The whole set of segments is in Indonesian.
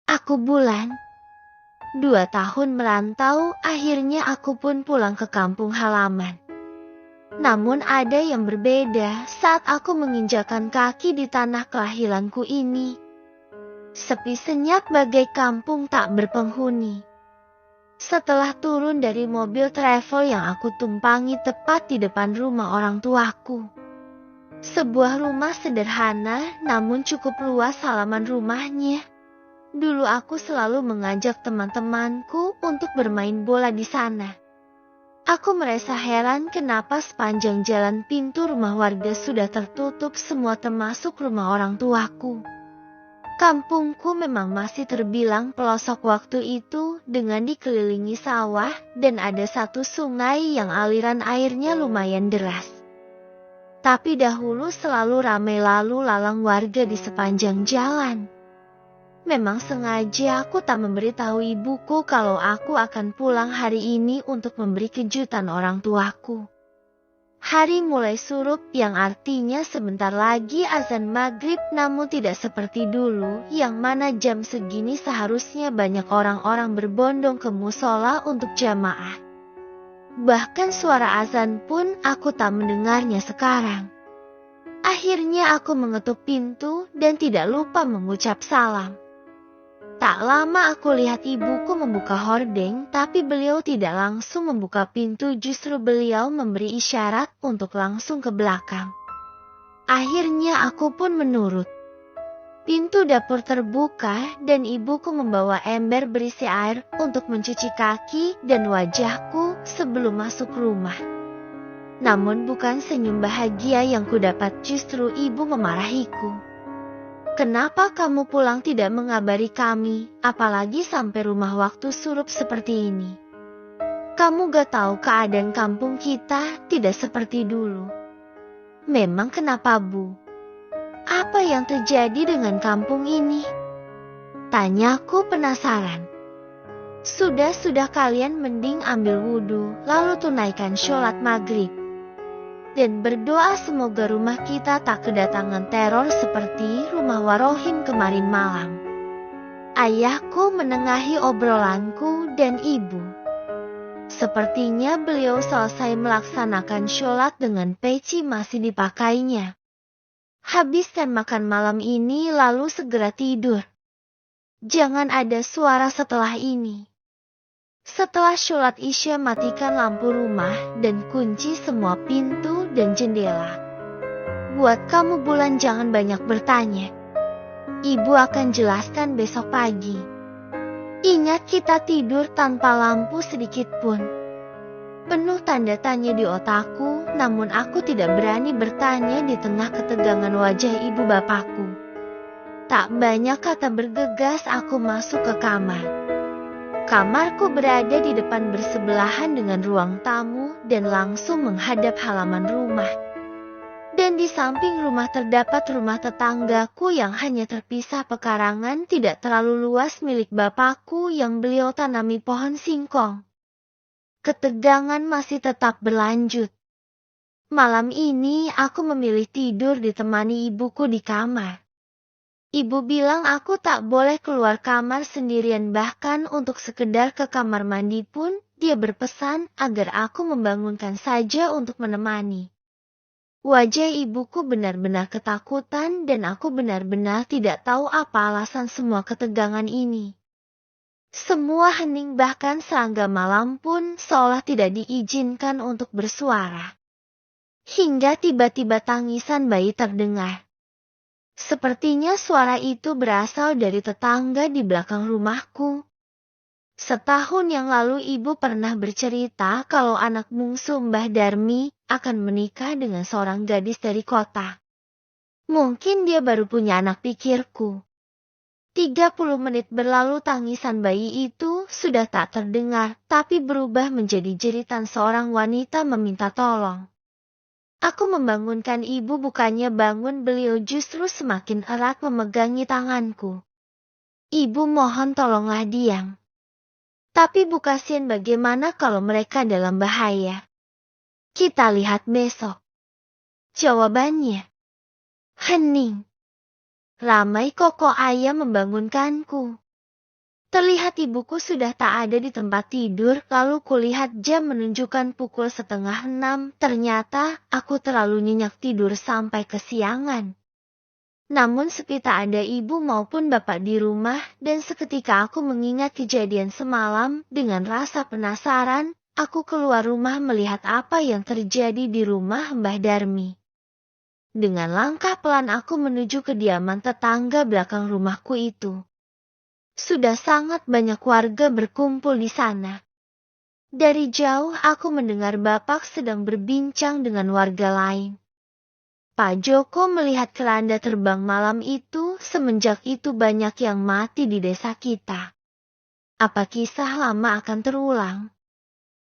Aku Bulan. 2 tahun merantau, akhirnya aku pun pulang ke kampung halaman. Namun ada yang berbeda saat aku menginjakan kaki di tanah kelahiranku ini. Sepi senyap bagai kampung tak berpenghuni. Setelah turun dari mobil travel yang aku tumpangi tepat di depan rumah orang tuaku. Sebuah rumah sederhana namun cukup luas halaman rumahnya. Dulu aku selalu mengajak teman-temanku untuk bermain bola di sana. Aku merasa heran kenapa sepanjang jalan pintu rumah warga sudah tertutup semua termasuk rumah orang tuaku. Kampungku memang masih terbilang pelosok waktu itu dengan dikelilingi sawah dan ada satu sungai yang aliran airnya lumayan deras. Tapi dahulu selalu ramai lalu lalang warga di sepanjang jalan. Memang sengaja aku tak memberitahu ibuku kalau aku akan pulang hari ini untuk memberi kejutan orang tuaku. Hari mulai surup yang artinya sebentar lagi azan maghrib, namun tidak seperti dulu yang mana jam segini seharusnya banyak orang-orang berbondong ke musola untuk jamaah. Bahkan suara azan pun aku tak mendengarnya sekarang. Akhirnya aku mengetuk pintu dan tidak lupa mengucap salam. Tak lama aku lihat ibuku membuka hordeng, tapi beliau tidak langsung membuka pintu, justru beliau memberi isyarat untuk langsung ke belakang. Akhirnya aku pun menurut. Pintu dapur terbuka dan ibuku membawa ember berisi air untuk mencuci kaki dan wajahku sebelum masuk rumah. Namun bukan senyum bahagia yang kudapat, justru ibu memarahiku. Kenapa kamu pulang tidak mengabari kami, apalagi sampai rumah waktu surup seperti ini? Kamu gak tahu keadaan kampung kita tidak seperti dulu. Memang kenapa, Bu? Apa yang terjadi dengan kampung ini? Tanyaku penasaran. Sudah kalian mending ambil wudhu, lalu tunaikan sholat maghrib. Dan berdoa semoga rumah kita tak kedatangan teror seperti rumah Warohim kemarin malam. Ayahku menengahi obrolanku dan ibu. Sepertinya beliau selesai melaksanakan sholat dengan peci masih dipakainya. Habiskan makan malam ini lalu segera tidur. Jangan ada suara setelah ini. Setelah sholat isya matikan lampu rumah dan kunci semua pintu dan jendela. Buat kamu Bulan jangan banyak bertanya. Ibu akan jelaskan besok pagi. Ingat kita tidur tanpa lampu sedikit pun. Penuh tanda tanya di otakku, namun aku tidak berani bertanya di tengah ketegangan wajah ibu bapakku. Tak banyak kata bergegas aku masuk ke kamar. Kamarku berada di depan bersebelahan dengan ruang tamu dan langsung menghadap halaman rumah. Dan di samping rumah terdapat rumah tetanggaku yang hanya terpisah pekarangan tidak terlalu luas milik bapakku yang beliau tanami pohon singkong. Ketegangan masih tetap berlanjut. Malam ini aku memilih tidur ditemani ibuku di kamar. Ibu bilang aku tak boleh keluar kamar sendirian, bahkan untuk sekedar ke kamar mandi pun dia berpesan agar aku membangunkan saja untuk menemani. Wajah ibuku benar-benar ketakutan dan aku benar-benar tidak tahu apa alasan semua ketegangan ini. Semua hening, bahkan serangga malam pun seolah tidak diizinkan untuk bersuara. Hingga tiba-tiba tangisan bayi terdengar. Sepertinya suara itu berasal dari tetangga di belakang rumahku. Setahun yang lalu ibu pernah bercerita kalau anak bungsu Mbah Darmi akan menikah dengan seorang gadis dari kota. Mungkin dia baru punya anak, pikirku. 30 menit berlalu tangisan bayi itu sudah tak terdengar, tapi berubah menjadi jeritan seorang wanita meminta tolong. Aku membangunkan ibu, bukannya bangun, beliau justru semakin erat memegangi tanganku. Ibu mohon tolonglah diam. Tapi Bu, kasihan, bagaimana kalau mereka dalam bahaya? Kita lihat besok. Jawabannya. Hening. Ramai koko ayam membangunkanku. Terlihat ibuku sudah tak ada di tempat tidur, lalu kulihat jam menunjukkan pukul 5:30. Ternyata aku terlalu nyenyak tidur sampai kesiangan. Namun sepi tak ada ibu maupun bapak di rumah, dan seketika aku mengingat kejadian semalam. Dengan rasa penasaran, aku keluar rumah melihat apa yang terjadi di rumah Mbah Darmi. Dengan langkah pelan aku menuju kediaman tetangga belakang rumahku itu. Sudah sangat banyak warga berkumpul di sana. Dari jauh aku mendengar bapak sedang berbincang dengan warga lain. Pak Joko melihat keranda terbang malam itu, semenjak itu banyak yang mati di desa kita. Apa kisah lama akan terulang?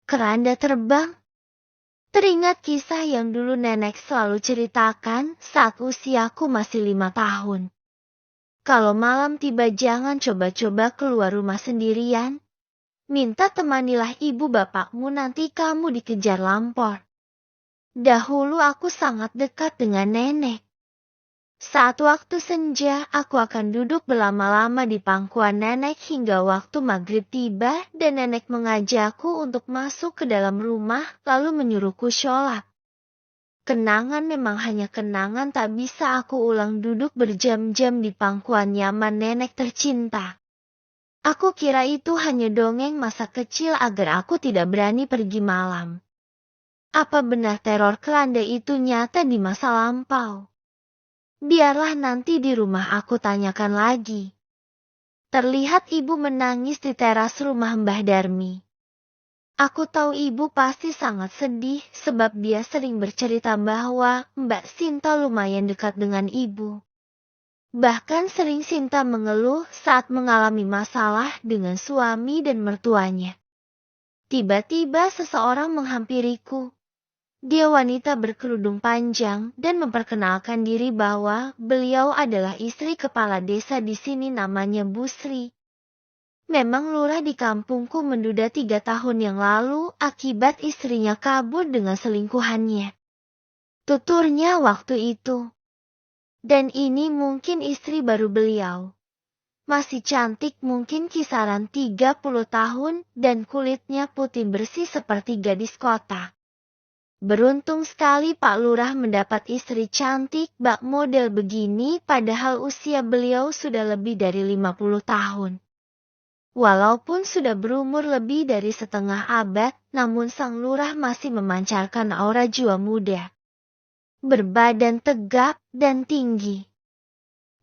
Keranda terbang? Teringat kisah yang dulu nenek selalu ceritakan saat usiaku masih 5 tahun. Kalau malam tiba jangan coba-coba keluar rumah sendirian. Minta temanilah ibu bapakmu, nanti kamu dikejar lampor. Dahulu aku sangat dekat dengan nenek. Saat waktu senja, aku akan duduk berlama-lama di pangkuan nenek hingga waktu maghrib tiba dan nenek mengajakku untuk masuk ke dalam rumah lalu menyuruhku sholat. Kenangan memang hanya kenangan, tak bisa aku ulang duduk berjam-jam di pangkuan nyaman nenek tercinta. Aku kira itu hanya dongeng masa kecil agar aku tidak berani pergi malam. Apa benar teror keranda itu nyata di masa lampau? Biarlah nanti di rumah aku tanyakan lagi. Terlihat ibu menangis di teras rumah Mbah Darmi. Aku tahu ibu pasti sangat sedih sebab dia sering bercerita bahwa Mbak Sinta lumayan dekat dengan ibu. Bahkan sering Sinta mengeluh saat mengalami masalah dengan suami dan mertuanya. Tiba-tiba seseorang menghampiriku. Dia wanita berkerudung panjang dan memperkenalkan diri bahwa beliau adalah istri kepala desa di sini, namanya Bu Sri. Memang lurah di kampungku menduda 3 tahun yang lalu akibat istrinya kabur dengan selingkuhannya. Tuturnya waktu itu. Dan ini mungkin istri baru beliau. Masih cantik, mungkin kisaran 30 tahun dan kulitnya putih bersih seperti gadis kota. Beruntung sekali Pak Lurah mendapat istri cantik bak model begini, padahal usia beliau sudah lebih dari 50 tahun. Walaupun sudah berumur lebih dari setengah abad, namun sang lurah masih memancarkan aura jiwa muda. Berbadan tegap dan tinggi.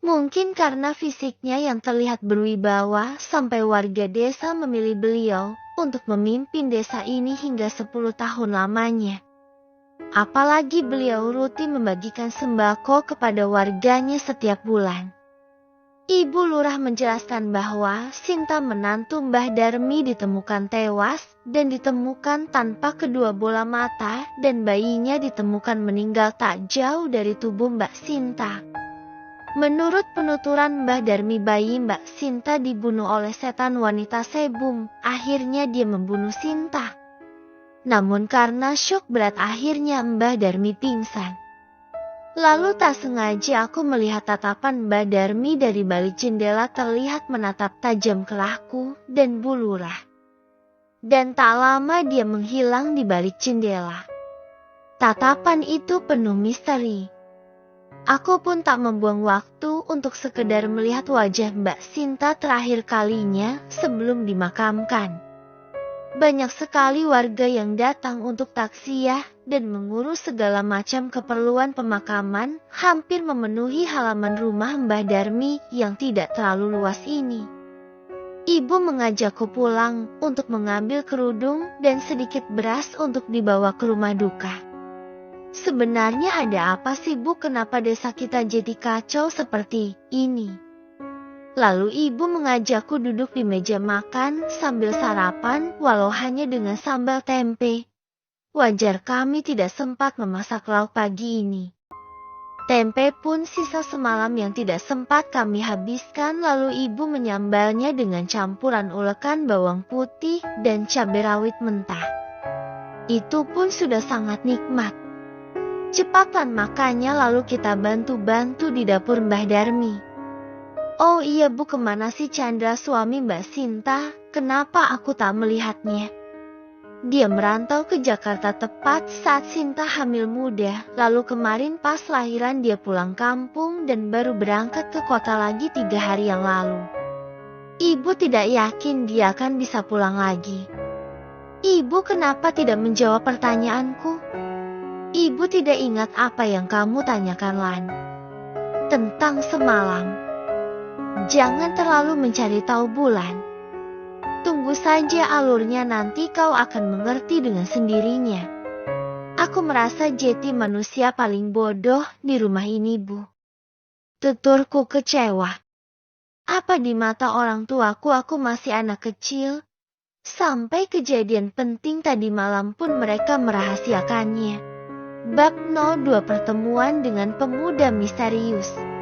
Mungkin karena fisiknya yang terlihat berwibawa sampai warga desa memilih beliau untuk memimpin desa ini hingga 10 tahun lamanya. Apalagi beliau rutin membagikan sembako kepada warganya setiap bulan. Ibu lurah menjelaskan bahwa Sinta menantu Mbah Darmi ditemukan tewas dan ditemukan tanpa kedua bola mata, dan bayinya ditemukan meninggal tak jauh dari tubuh Mbak Sinta. Menurut penuturan Mbah Darmi, bayi Mbak Sinta dibunuh oleh setan wanita Sebum. Akhirnya dia membunuh Sinta. Namun karena syok berat akhirnya Mbah Darmi pingsan. Lalu tak sengaja aku melihat tatapan Mbah Darmi dari balik jendela, terlihat menatap tajam ke aku dan Bu Lurah. Dan tak lama dia menghilang di balik jendela. Tatapan itu penuh misteri. Aku pun tak membuang waktu untuk sekedar melihat wajah Mbak Sinta terakhir kalinya sebelum dimakamkan. Banyak sekali warga yang datang untuk taksiyah dan mengurus segala macam keperluan pemakaman, hampir memenuhi halaman rumah Mbah Darmi yang tidak terlalu luas ini. Ibu mengajakku pulang untuk mengambil kerudung dan sedikit beras untuk dibawa ke rumah duka. Sebenarnya ada apa sih Bu, kenapa desa kita jadi kacau seperti ini? Lalu ibu mengajakku duduk di meja makan sambil sarapan, walau hanya dengan sambal tempe. Wajar kami tidak sempat memasak lauk pagi ini. Tempe pun sisa semalam yang tidak sempat kami habiskan, lalu ibu menyambalnya dengan campuran ulekan bawang putih dan cabai rawit mentah. Itu pun sudah sangat nikmat. Cepatkan makannya lalu kita bantu-bantu di dapur Mbah Darmi. Oh iya Bu, kemana sih Chandra suami Mbak Sinta? Kenapa aku tak melihatnya? Dia merantau ke Jakarta tepat saat Sinta hamil muda, lalu kemarin pas lahiran dia pulang kampung dan baru berangkat ke kota lagi 3 hari yang lalu. Ibu tidak yakin dia akan bisa pulang lagi. Ibu kenapa tidak menjawab pertanyaanku? Ibu tidak ingat apa yang kamu tanyakan, Lan? Tentang semalam. Jangan terlalu mencari tahu, Bulan. Tunggu saja alurnya, nanti kau akan mengerti dengan sendirinya. Aku merasa Jeti manusia paling bodoh di rumah ini, Bu. Tuturku kecewa. Apa di mata orang tuaku aku masih anak kecil? Sampai kejadian penting tadi malam pun mereka merahasiakannya. Bab 02 Pertemuan dengan pemuda misterius.